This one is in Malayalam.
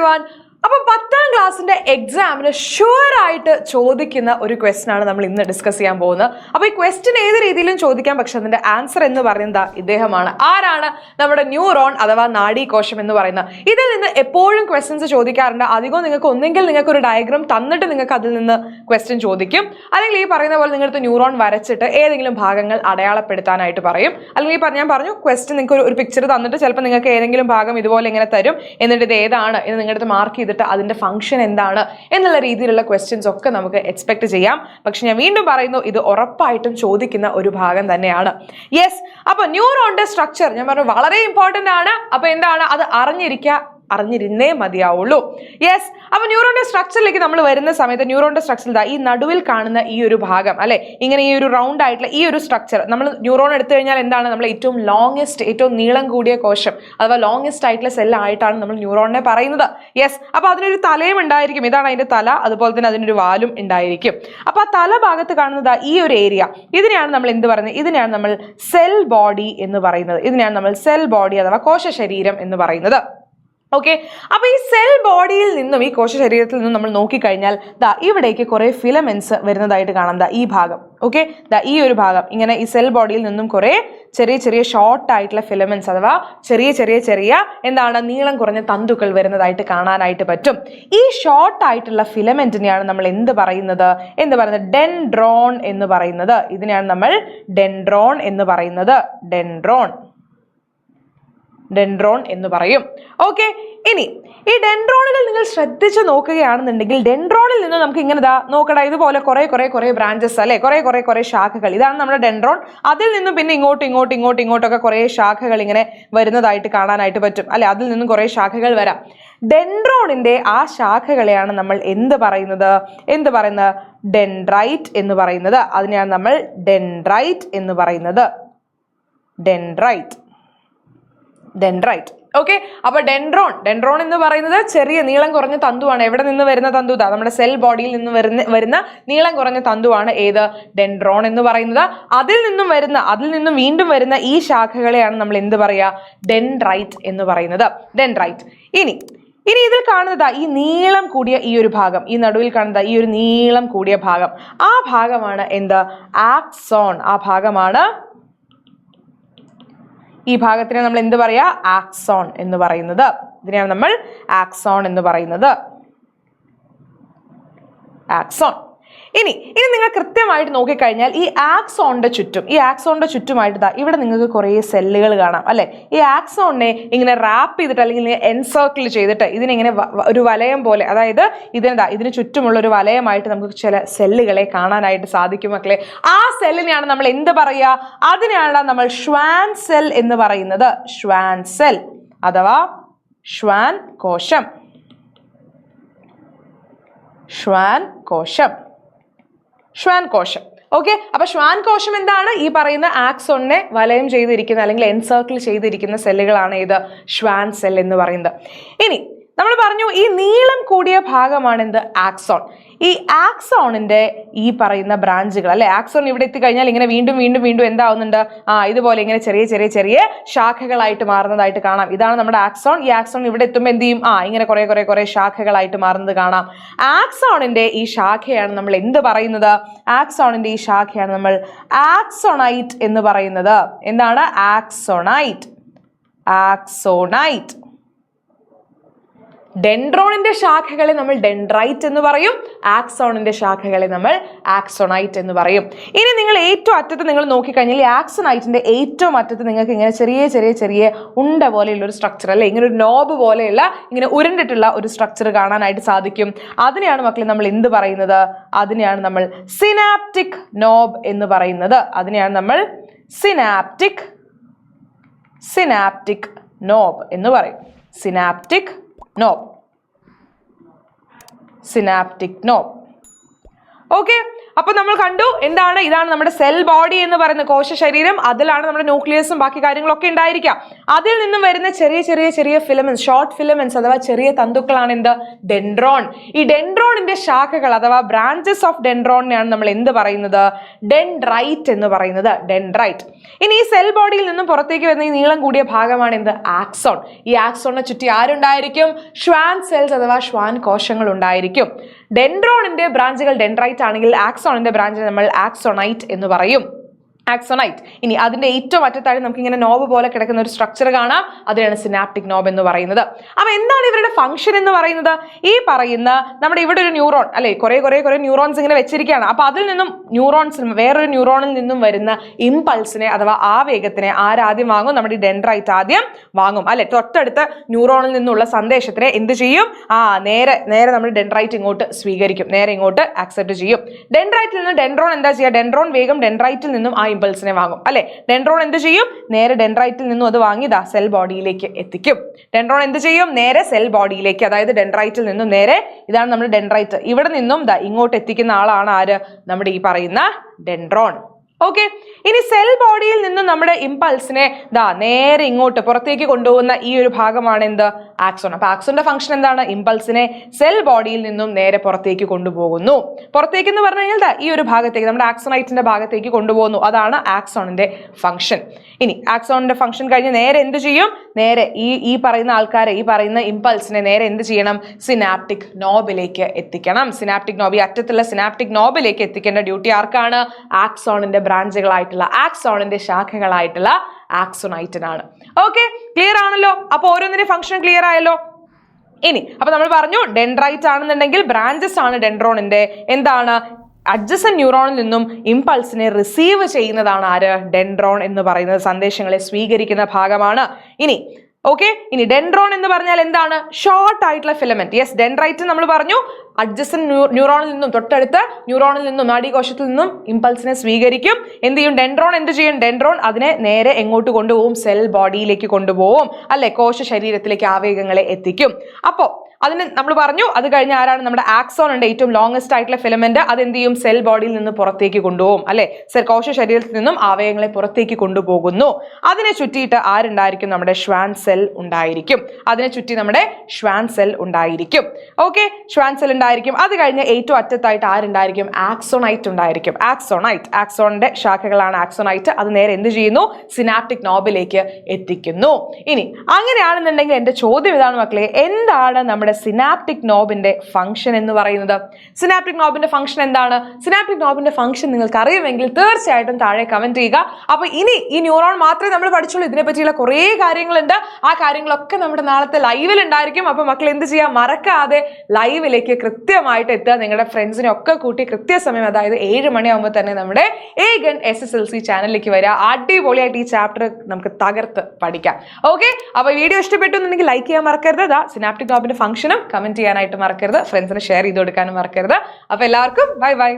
everyone. അപ്പോൾ 10ാം ക്ലാസ്സിന്റെ എക്സാമിന് ഷുവർ ആയിട്ട് ചോദിക്കുന്ന ഒരു ക്വസ്റ്റ്യൻ ആണ് നമ്മൾ ഇന്ന് ഡിസ്കസ് ചെയ്യാൻ പോകുന്നത്. അപ്പോൾ ഈ ക്വസ്റ്റ്യൻ ഏത് രീതിയിലും ചോദിക്കാം, പക്ഷെ അതിന്റെ ആൻസർ എന്ന് പറയുന്നത് ഇദ്ദേഹമാണ്. ആരാണ്? നമ്മുടെ ന്യൂറോൺ അഥവാ നാഡീകോശം എന്ന് പറയുന്നത്. ഇതിൽ നിന്ന് എപ്പോഴും ക്വസ്റ്റ്യൻസ് ചോദിക്കാറുണ്ട്. അധികവും നിങ്ങൾക്ക് ഒന്നെങ്കിൽ നിങ്ങൾക്ക് ഒരു ഡയഗ്രാം തന്നിട്ട് നിങ്ങൾക്ക് അതിൽ നിന്ന് ക്വസ്റ്റ്യൻ ചോദിക്കും, അല്ലെങ്കിൽ ഈ പറയുന്ന പോലെ നിങ്ങൾക്ക് ന്യൂറോൺ വരച്ചിട്ട് ഏതെങ്കിലും ഭാഗങ്ങൾ അടയാളപ്പെടുത്താനായിട്ട് പറയും. അല്ലെങ്കിൽ ഞാൻ പറഞ്ഞു ക്വസ്റ്റ്യൻ നിങ്ങൾക്ക് ഒരു പിക്ചർ തന്നിട്ട് ചിലപ്പോൾ നിങ്ങൾക്ക് ഏതെങ്കിലും ഭാഗം ഇതുപോലെ ഇങ്ങനെ തരും, എന്നിട്ട് ഇത് ഏതാണ് എന്ന് നിങ്ങളുടെ മാർക്ക് ചെയ്തിട്ട് അതിന്റെ ഫംഗ്ഷൻ എന്താണ് എന്നുള്ള രീതിയിലുള്ള ക്വസ്റ്റ്യൻസ് ഒക്കെ നമുക്ക് എക്സ്പെക്ട് ചെയ്യാം. പക്ഷെ ഞാൻ വീണ്ടും പറയുന്നു, ഇത് ഉറപ്പായിട്ടും ചോദിക്കുന്ന ഒരു ഭാഗം തന്നെയാണ്. യെസ്, അപ്പൊ ന്യൂറോണിന്റെ സ്ട്രക്ചർ ഞാൻ പറഞ്ഞു വളരെ ഇമ്പോർട്ടന്റ് ആണ്. അപ്പൊ എന്താണ് അത് അറിഞ്ഞിരുന്നേ മതിയാവുള്ളൂ. യെസ്, അപ്പൊ ന്യൂറോണിന്റെ സ്ട്രക്ചറിലേക്ക് നമ്മൾ വരുന്ന സമയത്ത് ന്യൂറോണിന്റെ സ്ട്രക്ചർ ഈ നടുവിൽ കാണുന്ന ഈ ഒരു ഭാഗം അല്ലെ, ഇങ്ങനെ ഈ ഒരു റൗണ്ട് ആയിട്ടുള്ള ഈ ഒരു സ്ട്രക്ചർ നമ്മൾ ന്യൂറോൺ എടുത്തു കഴിഞ്ഞാൽ എന്താണ്, നമ്മൾ ഏറ്റവും ലോങ്സ്റ്റ് ഏറ്റവും നീളം കൂടിയ കോശം അഥവാ ലോങ്സ്റ്റ് ആയിട്ടുള്ള സെല്ലായിട്ടാണ് നമ്മൾ ന്യൂറോണിനെ പറയുന്നത്. യെസ്, അപ്പൊ അതിനൊരു തലയും ഉണ്ടായിരിക്കും, ഇതാണ് അതിന്റെ തല, അതുപോലെ തന്നെ അതിനൊരു വാലും ഉണ്ടായിരിക്കും. അപ്പൊ ആ തല ഭാഗത്ത് കാണുന്നത് ഈ ഒരു ഏരിയ, ഇതിനെയാണ് നമ്മൾ എന്ത് പറയുന്നത്, ഇതിനെയാണ് നമ്മൾ സെൽ ബോഡി എന്ന് പറയുന്നത്. ഇതിനെയാണ് നമ്മൾ സെൽ ബോഡി അഥവാ കോശ ശരീരം എന്ന് പറയുന്നത്. ഓക്കെ, അപ്പൊ ഈ സെൽ ബോഡിയിൽ നിന്നും ഈ കോശ ശരീരത്തിൽ നിന്നും നമ്മൾ നോക്കിക്കഴിഞ്ഞാൽ ഇവിടേക്ക് കുറെ ഫിലമെന്റ്സ് വരുന്നതായിട്ട് കാണാം. ഈ ഭാഗം, ഓക്കെ, ഈ ഒരു ഭാഗം ഇങ്ങനെ ഈ സെൽ ബോഡിയിൽ നിന്നും കുറെ ചെറിയ ചെറിയ ഷോർട്ട് ആയിട്ടുള്ള ഫിലമെന്റ്സ് അഥവാ ചെറിയ എന്താണ് നീളം കുറഞ്ഞ തന്തുക്കൾ വരുന്നതായിട്ട് കാണാനായിട്ട് പറ്റും. ഈ ഷോർട്ട് ആയിട്ടുള്ള ഫിലമെന്റിനെയാണ് നമ്മൾ എന്ത് പറയുന്നത് ഡെൻഡ്രോൺ എന്ന് പറയുന്നത്. ഇതിനെയാണ് നമ്മൾ ഡെൻഡ്രോൺ എന്ന് പറയുന്നത്. ഡെൻഡ്രോൺ എന്ന് പറയും. ഓക്കെ, ഇനി ഈ ഡെൻഡ്രോണുകൾ നിങ്ങൾ ശ്രദ്ധിച്ച് നോക്കുകയാണെന്നുണ്ടെങ്കിൽ ഡെൻഡ്രോണിൽ നിന്ന് നമുക്ക് ഇങ്ങനെ നോക്കടാ, ഇതുപോലെ കുറെ ബ്രാഞ്ചസ് അല്ലെ, കുറെ ശാഖകൾ. ഇതാണ് നമ്മുടെ ഡെൻഡ്രോൺ. അതിൽ നിന്നും പിന്നെ ഇങ്ങോട്ടൊക്കെ കുറെ ശാഖകൾ ഇങ്ങനെ വരുന്നതായിട്ട് കാണാനായിട്ട് പറ്റും അല്ലെ. അതിൽ നിന്നും കുറെ ശാഖകൾ വരാം. ഡെൻഡ്രോണിന്റെ ആ ശാഖകളെയാണ് നമ്മൾ എന്ത് പറയുന്നത് ഡെൻഡ്രൈറ്റ് എന്ന് പറയുന്നത്. അതിനെയാണ് നമ്മൾ ഡെൻഡ്രൈറ്റ് എന്ന് പറയുന്നത്. ഡെൻഡ്രൈറ്റ്. ഓക്കെ, അപ്പൊ ഡെൻഡ്രോൺ എന്ന് പറയുന്നത് ചെറിയ നീളം കുറഞ്ഞ തന്തുവാണ്. എവിടെ നിന്ന് വരുന്ന തന്തു? നമ്മുടെ സെൽ ബോഡിയിൽ നിന്ന് വരുന്ന നീളം കുറഞ്ഞ തന്തുവാണ് ഏത് ഡെൻഡ്രോൺ എന്ന് പറയുന്നത്. അതിൽ നിന്നും വീണ്ടും വരുന്ന ഈ ശാഖകളെയാണ് നമ്മൾ എന്ത് പറയാ ഡെൻഡ്രൈറ്റ് എന്ന് പറയുന്നത്. ഡെൻഡ്രൈറ്റ്. ഇനി ഇതിൽ കാണുന്നത് ഈ നീളം കൂടിയ ഈ ഒരു ഭാഗം, ഈ നടുവിൽ കാണുന്നത് ഈ ഒരു നീളം കൂടിയ ഭാഗം, ആ ഭാഗമാണ് എന്ത് ആക്സോൺ. ഈ ഭാഗത്തിനെ നമ്മൾ എന്ത് പറയാ ആക്സോൺ എന്ന് പറയുന്നത്. ഇതിനെയാണ് നമ്മൾ ആക്സോൺ എന്ന് പറയുന്നത്. ആക്സോൺ. ഇനി നിങ്ങൾ കൃത്യമായിട്ട് നോക്കിക്കഴിഞ്ഞാൽ ഈ ആക്സോണിന്റെ ചുറ്റുമായിട്ട് ഇവിടെ നിങ്ങൾക്ക് കുറേ സെല്ലുകൾ കാണാം അല്ലെ. ഈ ആക്സോണിനെ ഇങ്ങനെ റാപ്പ് ചെയ്തിട്ട് അല്ലെങ്കിൽ എൻസർക്കിൾ ചെയ്തിട്ട് ഇതിനെങ്ങനെ ഒരു വലയം പോലെ, അതായത് ഇതിന് ചുറ്റുമുള്ള ഒരു വലയമായിട്ട് നമുക്ക് ചില സെല്ലുകളെ കാണാനായിട്ട് സാധിക്കും മക്കളെ. ആ സെല്ലിനെയാണ് നമ്മൾ എന്ത് പറയുക, അതിനെയാണ് നമ്മൾ ഷ്വാൻ സെൽ എന്ന് പറയുന്നത്. ഷ്വാൻ സെൽ അഥവാ ഷ്വാൻ കോശം. ഓക്കെ, അപ്പൊ ഷ്വാൻ കോശം എന്താണ്? ഈ പറയുന്ന ആക്സോണിനെ വലയം ചെയ്തിരിക്കുന്ന അല്ലെങ്കിൽ എൻസർക്കിൾ ചെയ്തിരിക്കുന്ന സെല്ലുകളാണ് ഇത് ഷ്വാൻ സെൽ എന്ന് പറയുന്നത്. ഇനി നമ്മൾ പറഞ്ഞു ഈ നീളം കൂടിയ ഭാഗമാണ് എന്ത് ആക്സോൺ. ഈ ആക്സോണിന്റെ ഈ പറയുന്ന ബ്രാഞ്ചുകൾ അല്ലെ, ആക്സോൺ ഇവിടെ എത്തിക്കഴിഞ്ഞാൽ ഇങ്ങനെ വീണ്ടും എന്താവുന്നുണ്ട്, ഇതുപോലെ ഇങ്ങനെ ചെറിയ ശാഖകളായിട്ട് മാറുന്നതായിട്ട് കാണാം. ഇതാണ് നമ്മുടെ ആക്സോൺ. ഈ ആക്സോൺ ഇവിടെ എത്തുമ്പോൾ എന്ത് ചെയ്യും, ഇങ്ങനെ കുറെ ശാഖകളായിട്ട് മാറുന്നത് കാണാം. ആക്സോണിന്റെ ഈ ശാഖയാണ് നമ്മൾ എന്ത് പറയുന്നത് ആക്സോണൈറ്റ് എന്ന് പറയുന്നത്. എന്താണ് ആക്സോണൈറ്റ്. ഡെൻഡ്രോണിന്റെ ശാഖകളെ നമ്മൾ ഡെൻഡ്രൈറ്റ് എന്ന് പറയും, ആക്സോണിന്റെ ശാഖകളെ നമ്മൾ ആക്സോണൈറ്റ് എന്ന് പറയും. ഇനി നിങ്ങൾ ഏറ്റവും അറ്റത്ത് നിങ്ങൾ നോക്കിക്കഴിഞ്ഞാൽ ഈ ആക്സോണൈറ്റിന്റെ ഏറ്റവും അറ്റത്ത് നിങ്ങൾക്ക് ഇങ്ങനെ ചെറിയ ഉണ്ട പോലെയുള്ള ഒരു സ്ട്രക്ചർ അല്ലെ, ഇങ്ങനെ ഒരു നോബ് പോലെയുള്ള ഇങ്ങനെ ഉരുണ്ടിട്ടുള്ള ഒരു സ്ട്രക്ചർ കാണാനായിട്ട് സാധിക്കും. അതിനെയാണ് മക്കളെ നമ്മൾ എന്ത് പറയുന്നത്, അതിനെയാണ് നമ്മൾ സിനാപ്റ്റിക് നോബ് എന്ന് പറയുന്നത്. അതിനെയാണ് നമ്മൾ സിനാപ്റ്റിക് നോബ് എന്ന് പറയും. Synaptic knob. ഓക്കെ, അപ്പൊ നമ്മൾ കണ്ടു എന്താണ്, ഇതാണ് നമ്മുടെ സെൽ ബോഡി എന്ന് പറയുന്ന കോശ ശരീരം. അതിലാണ് നമ്മുടെ ന്യൂക്ലിയസും ബാക്കി കാര്യങ്ങളൊക്കെ ഉണ്ടായിരിക്കാം. അതിൽ നിന്നും വരുന്ന ചെറിയ ചെറിയ ചെറിയ ഫിലമെന്റ്സ്, ഷോർട്ട് ഫിലമെന്റ്സ് അഥവാ ചെറിയ തന്തുക്കളാണ് എന്ത്, ഡെൻഡ്രോൺ. ഈ ഡെൻഡ്രോണിന്റെ ശാഖകൾ അഥവാ ബ്രാഞ്ചസ് ഓഫ് ഡെൻഡ്രോണിനെയാണ് നമ്മൾ എന്ത് പറയുന്നത്, ഡെൻഡ്രൈറ്റ് എന്ന് പറയുന്നത്, ഡെൻഡ്രൈറ്റ്. ഇനി ഈ സെൽ ബോഡിയിൽ നിന്നും പുറത്തേക്ക് വരുന്ന ഈ നീളം കൂടിയ ഭാഗമാണ് എന്ത്, ആക്സോൺ. ഈ ആക്സോണിനെ ചുറ്റി ആരുണ്ടായിരിക്കും, ഷ്വാൻ സെൽസ് അഥവാ ഷ്വാൻ കോശങ്ങൾ ഉണ്ടായിരിക്കും. ഡെൻഡ്രോണിന്റെ ബ്രാഞ്ചുകൾ ഡെൻഡ്രൈറ്റ് ആണെങ്കിൽ ആക്സോണിന്റെ ബ്രാഞ്ചിനെ നമ്മൾ ആക്സോണൈറ്റ് എന്ന് പറയും, ആക്സോണൈറ്റ്. ഇനി അതിന്റെ ഏറ്റവും അറ്റത്തായി നമുക്ക് ഇങ്ങനെ നോബ് പോലെ കിടക്കുന്ന ഒരു സ്ട്രക്ചർ കാണാം, അതിനാണ് സിനാപ്റ്റിക് നോബ് എന്ന് പറയുന്നത്. അപ്പൊ എന്താണ് ഇവരുടെ ഫംഗ്ഷൻ എന്ന് പറയുന്നത്, ഈ പറയുന്ന നമ്മുടെ ഇവിടെ ഒരു ന്യൂറോൺ അല്ലെ, കുറെ ന്യൂറോൺസ് ഇങ്ങനെ വെച്ചിരിക്കുകയാണ്. അപ്പൊ അതിൽ നിന്നും ന്യൂറോൺസ് വേറൊരു ന്യൂറോണിൽ നിന്നും വരുന്ന ഇമ്പൾസിനെ അഥവാ ആവേഗത്തിനെ ആരാദ്യം വാങ്ങും, നമ്മുടെ ഈ ഡെൻഡ്രൈറ്റ് ആദ്യം വാങ്ങും അല്ലെ. തൊട്ടടുത്ത ന്യൂറോണിൽ നിന്നുള്ള സന്ദേശത്തിനെ എന്ത് ചെയ്യും, നേരെ നമ്മുടെ ഡെൻഡ്രൈറ്റ് ഇങ്ങോട്ട് സ്വീകരിക്കും, നേരെ ഇങ്ങോട്ട് ആക്സെപ്റ്റ് ചെയ്യും. ഡെൻഡ്രൈറ്റിൽ നിന്ന് ഡെൻഡ്രോൺ എന്താ ചെയ്യുക, ഡെൻഡ്രോൺ വേഗം ഡെൻഡ്രൈറ്റിൽ നിന്നും ആ ഇമ്പൾസിനെ വാങ്ങും അല്ലെ. ഡെൻഡ്രോൺ എന്ത് ചെയ്യും, നേരെ ഡെൻഡ്രൈറ്റിൽ നിന്നും അത് വാങ്ങി സെൽ ബോഡിയിലേക്ക് എത്തിക്കും. ഡെൻഡ്രോൺ എന്ത് ചെയ്യും, നേരെ സെൽ ബോഡിയിലേക്ക്, അതായത് ഡെൻഡ്രൈറ്റിൽ നിന്നും നേരെ, ഇതാണ് നമ്മുടെ ഡെൻഡ്രൈറ്റ്, ഇവിടെ നിന്നും ഇങ്ങോട്ട് എത്തിക്കുന്ന ആളാണ് ആര്, നമ്മുടെ ഈ പറയുന്ന ഡെൻഡ്രോൺ. ഓക്കെ, ഇനി സെൽ ബോഡിയിൽ നിന്നും നമ്മുടെ ഇമ്പൾസിനെ നേരെ ഇങ്ങോട്ട് പുറത്തേക്ക് കൊണ്ടുപോകുന്ന ഈ ഒരു ഭാഗമാണ് എന്ത്, ആക്സോൺ. അപ്പൊ ആക്സോണിന്റെ ഫംഗ്ഷൻ എന്താണ്, ഇമ്പൾസിനെ സെൽ ബോഡിയിൽ നിന്നും നേരെ പുറത്തേക്ക് കൊണ്ടുപോകുന്നു. പുറത്തേക്ക് എന്ന് പറഞ്ഞു കഴിഞ്ഞാൽ ഈ ഒരു ഭാഗത്തേക്ക്, നമ്മുടെ ആക്സോണൈറ്റിന്റെ ഭാഗത്തേക്ക് കൊണ്ടുപോകുന്നു, അതാണ് ആക്സോണിന്റെ ഫംഗ്ഷൻ. ഇനി ആക്സോണിന്റെ ഫംഗ്ഷൻ കഴിഞ്ഞ് നേരെ എന്ത് ചെയ്യും, നേരെ ഈ പറയുന്ന ആൾക്കാരെ, ഈ പറയുന്ന ഇമ്പൾസിനെ നേരെ എന്ത് ചെയ്യണം, സിനാപ്റ്റിക് നോബിലേക്ക് എത്തിക്കണം. സിനാപ്റ്റിക് നോബ്, ഈ അറ്റത്തുള്ള സിനാപ്റ്റിക് നോബിലേക്ക് എത്തിക്കേണ്ട ഡ്യൂട്ടി ആർക്കാണ്, ആക്സോണിന്റെ ബ്രാഞ്ചുകളായിട്ടുള്ള, ആക്സോണിന്റെ ശാഖകളായിട്ടുള്ള ആക്സോണൈറ്റിനാണ്. ഓക്കെ, ക്ലിയർ ആണല്ലോ. അപ്പൊ ഓരോന്നിന്റെ ഫംഗ്ഷൻ ക്ലിയർ ആയല്ലോ. ഇനി അപ്പൊ നമ്മൾ പറഞ്ഞു ഡെൻഡ്രൈറ്റ് ആണെന്നുണ്ടെങ്കിൽ ബ്രാഞ്ചസ് ആണ് ഡെൻഡ്രോണിന്റെ, എന്താണ്, അഡ്ജസന്റ് ന്യൂറോണിൽ നിന്നും ഇമ്പൾസിനെ റിസീവ് ചെയ്യുന്നതാണ് ആര്, ഡെൻഡ്രോൺ എന്ന് പറയുന്നത്, സന്ദേശങ്ങളെ സ്വീകരിക്കുന്ന ഭാഗമാണ്. ഇനി ഡെൻഡ്രോൺ എന്ന് പറഞ്ഞാൽ എന്താണ്, ഷോർട്ട് ആയിട്ടുള്ള ഫിലമെന്റ്. യെസ്, ഡെൻഡ്രൈറ്റ് നമ്മൾ പറഞ്ഞു അഡ്ജസന്റ് ന്യൂറോണിൽ നിന്നും, തൊട്ടടുത്ത ന്യൂറോണിൽ നിന്നും, നാഡീകോശത്തിൽ നിന്നും ഇമ്പൾസിനെ സ്വീകരിക്കും. എന്ത് ചെയ്യും, ഡെൻഡ്രോൺ എന്ത് ചെയ്യും, ഡെൻഡ്രോൺ അതിനെ നേരെ എങ്ങോട്ട് കൊണ്ടുപോകും, സെൽ ബോഡിയിലേക്ക് കൊണ്ടുപോകും അല്ലെ, കോശ ശരീരത്തിലേക്ക് ആവേഗങ്ങളെ എത്തിക്കും. അപ്പോ അതിന് നമ്മൾ പറഞ്ഞു, അത് കഴിഞ്ഞ് ആരാണ്, നമ്മുടെ ആക്സോൺ ഉണ്ട്, ഏറ്റവും ലോങ്സ്റ്റ് ആയിട്ടുള്ള ഫിലമെന്റ്. അത് എന്ത് ചെയ്യും, സെൽ ബോഡിയിൽ നിന്ന് പുറത്തേക്ക് കൊണ്ടുപോകും അല്ലെ, കോശ ശരീരത്തിൽ നിന്നും ആവേഗങ്ങളെ പുറത്തേക്ക് കൊണ്ടുപോകുന്നു. അതിനെ ചുറ്റിയിട്ട് ആരുണ്ടായിരിക്കും, നമ്മുടെ ഷ്വാൻ സെൽ ഉണ്ടായിരിക്കും. അതിനെ ചുറ്റി നമ്മുടെ ഷ്വാൻ സെൽ ഉണ്ടായിരിക്കും. ഓക്കെ, ഷ്വാൻ സെൽ ഉണ്ടായിരിക്കും. അത് കഴിഞ്ഞ് ഏറ്റവും അറ്റത്തായിട്ട് ആരുണ്ടായിരിക്കും, ആക്സോണൈറ്റ് ഉണ്ടായിരിക്കും. ആക്സോണിന്റെ ശാഖകളാണ് ആക്സോണൈറ്റ്. അത് നേരെ എന്ത് ചെയ്യുന്നു, സിനാപ്റ്റിക് നോബിലേക്ക് എത്തിക്കുന്നു. ഇനി അങ്ങനെയാണെന്നുണ്ടെങ്കിൽ എന്റെ ചോദ്യം ഇതാണ് മക്കളെ, എന്താണ് നമ്മുടെ സിനാപ്റ്റിക് നോബിന്റെ ഫംഗ്ഷൻ എന്ന് പറയുന്നത്? സിനാപ്റ്റിക് നോബിന്റെ ഫംഗ്ഷൻ എന്താണ്? സിനാപ്റ്റിക് നോബിന്റെ ഫംഗ്ഷൻ നിങ്ങൾക്ക് അറിയുമെങ്കിൽ തീർച്ചയായിട്ടും താഴെ കമന്റ് ചെയ്യുക. അപ്പൊ ഇനി ഈ ന്യൂറോൺ മാത്രമേ നമ്മൾ പഠിച്ചുള്ളൂ, ഇതിനെ പറ്റിയുള്ള കുറേ കാര്യങ്ങളുണ്ട്. ആ കാര്യങ്ങളൊക്കെ നമ്മുടെ നാളത്തെ ലൈവിൽ ഉണ്ടായിരിക്കും. അപ്പൊ മക്കൾ എന്ത് ചെയ്യാം, മറക്കാതെ ലൈവിലേക്ക് കൃത്യമായിട്ട് എത്തുക. നിങ്ങളുടെ ഫ്രണ്ട്സിനെ ഒക്കെ കൂട്ടി കൃത്യസമയം, അതായത് 7 മണിയാകുമ്പോൾ തന്നെ നമ്മുടെ ഏഗൻ SSLC ചാനലിലേക്ക് വരിക. അടിപൊളിയായിട്ട് ഈ ചാപ്റ്റർ നമുക്ക് തകർത്ത് പഠിക്കാം. ഓക്കെ, അപ്പൊ വീഡിയോ ഇഷ്ടപ്പെട്ടു എന്നുണ്ടെങ്കിൽ ലൈക്ക് ചെയ്യാൻ മറക്കരുത്. സിനാപ്റ്റിക് നോബിന്റെ ഫംഗ്ഷനും കമന്റ് ചെയ്യാനായിട്ട് മറക്കരുത്. ഫ്രണ്ട്സിന് ഷെയർ ചെയ്ത് കൊടുക്കാനും മറക്കരുത്. അപ്പൊ എല്ലാവർക്കും ബൈ ബൈ.